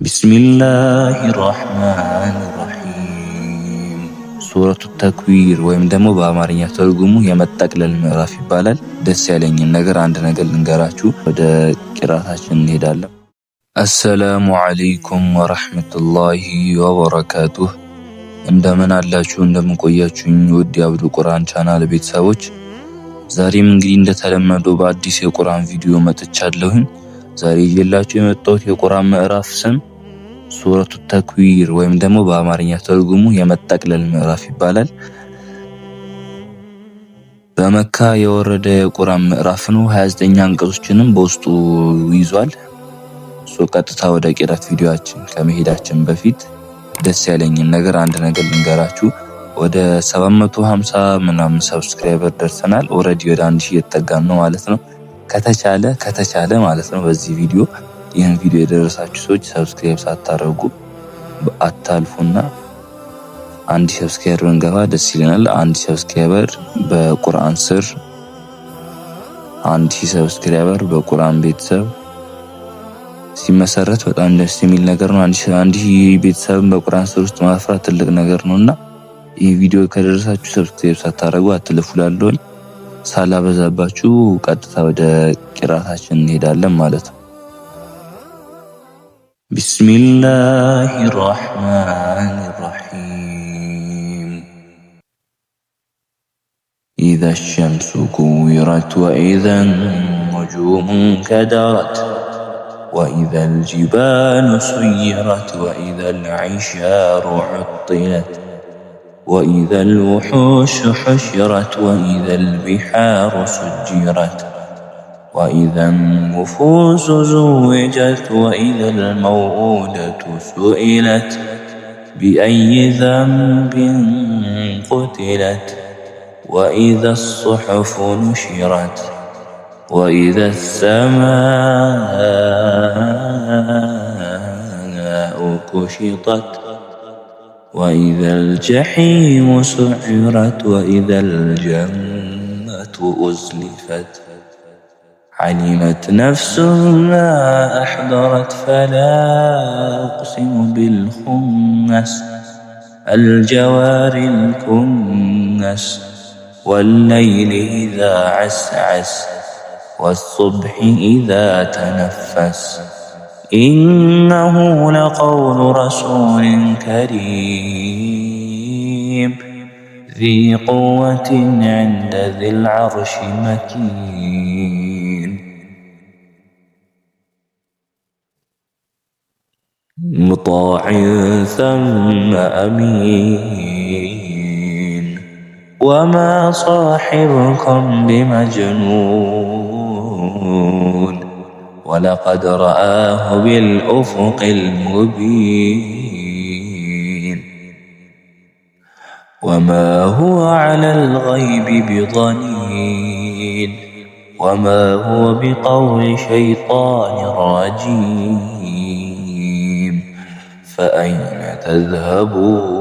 بسم الله الرحمن الرحيم ሱረቱ ተክዊር ወይም ደግሞ በአማርኛ ተርጉሙ የመጠቅለል ምዕራፍ ይባላል። ደስ ያለኝን ነገር አንድ ነገር ልንገራችሁ፣ ወደ ቂራታችን እንሄዳለን። አሰላሙ አለይኩም ወራህመቱላሂ ወበረካቱህ። እንደምን አላችሁ? እንደምን ቆያችሁኝ? ውድ የአብዱ ቁርአን ቻናል ቤተሰቦች፣ ዛሬም እንግዲህ እንደተለመደው በአዲስ የቁርአን ቪዲዮ መጥቻለሁኝ። ዛሬ ይዤላችሁ የመጣሁት የቁርአን ምዕራፍ ስም ሱረቱ ተክዊር ወይም ደግሞ በአማርኛ ተርጉሙ የመጠቅለል ምዕራፍ ይባላል። በመካ የወረደ የቁርአን ምዕራፍ ነው። 29 አንቀጾችንም በውስጡ ይዟል። ቀጥታ ወደ ቂራት ቪዲዮአችን ከመሄዳችን በፊት ደስ ያለኝን ነገር አንድ ነገር ልንገራችሁ። ወደ 750 ምናምን ሰብስክራይበር ደርሰናል። ኦሬዲ ወደ 1000 እየተጠጋን ነው ማለት ነው። ከተቻለ ማለት ነው በዚህ ቪዲዮ ይህን ቪዲዮ የደረሳችሁ ሰዎች ሰብስክራይብ ሳታደርጉ አታልፉና 1000 ሰብስክራይበር እንገባ ደስ ይለናል። 1000 ሰብስክራይበር በቁርአን ስር 1000 ሰብስክራይበር በቁርአን ቤተሰብ ሲመሰረት በጣም ደስ የሚል ነገር ነው። 1000 ቤተሰብ በቁርአን ስር ውስጥ ማፍራት ትልቅ ነገር ነውና ይህ ቪዲዮ ከደረሳችሁ ሰብስክራይብ ሳታደርጉ አትልፉላለሁ። ሳላበዛባችሁ ቀጥታ ወደ ቂራታችን እንሄዳለን ማለት ነው። ቢስሚላሂር ረህማኒር ረሂም ኢዛ ሸምሱ ኩዊረት ወኢዛ ነጁሙ ከደረት ወኢዘል ጅባሉ ሱይረት ወኢዘል ዒሻሩ ዑጢለት وإذا الوحوش حشرت وإذا البحار سجرت وإذا النفوس زوجت وإذا الموءودة سئلت بأي ذنب قتلت وإذا الصحف نشرت وإذا السماء كشطت وإذا الجحيم سعرت وإذا الجنة أزلفت علمت نفس ما أحضرت فلا أقسم بالخنس الجوار الكنس والليل إذا عسعس والصبح إذا تنفس إنه لقول رسول كريم ذي قوة عند ذي العرش مكين مطاع ثم أمين وما صاحبكم بمجنون ولقد رآه بالأفق المبين وما هو على الغيب بضنين وما هو بقول شيطان رجيم فأين تذهبون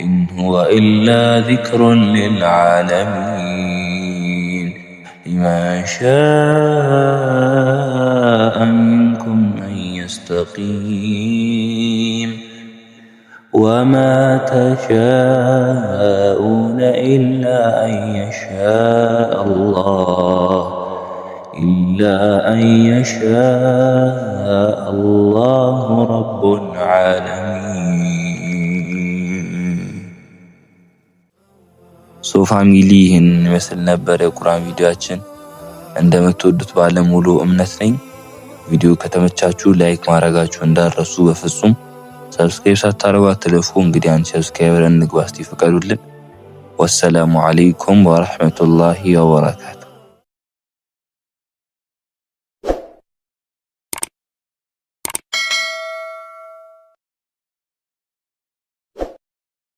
إن هو إلا ذكر للعالمين لمن شاء منكم أن يستقيم وما تشاءون إلا أن يشاء الله رب العالمين ፋሚሊ ይህን ይመስል ነበር የቁርአን ቪዲዮአችን። እንደምትወዱት ባለሙሉ እምነት ነኝ። ቪዲዮ ከተመቻችሁ ላይክ ማድረጋችሁ እንዳረሱ በፍጹም ሰብስክራይብ ሳታደርጉ አትለፉ። እንግዲህ አንቺ ሰብስክራይበር እንግባ እስቲ ፍቀዱልን። ወሰላሙ አለይኩም ወራህመቱላሂ ወበረካቱ።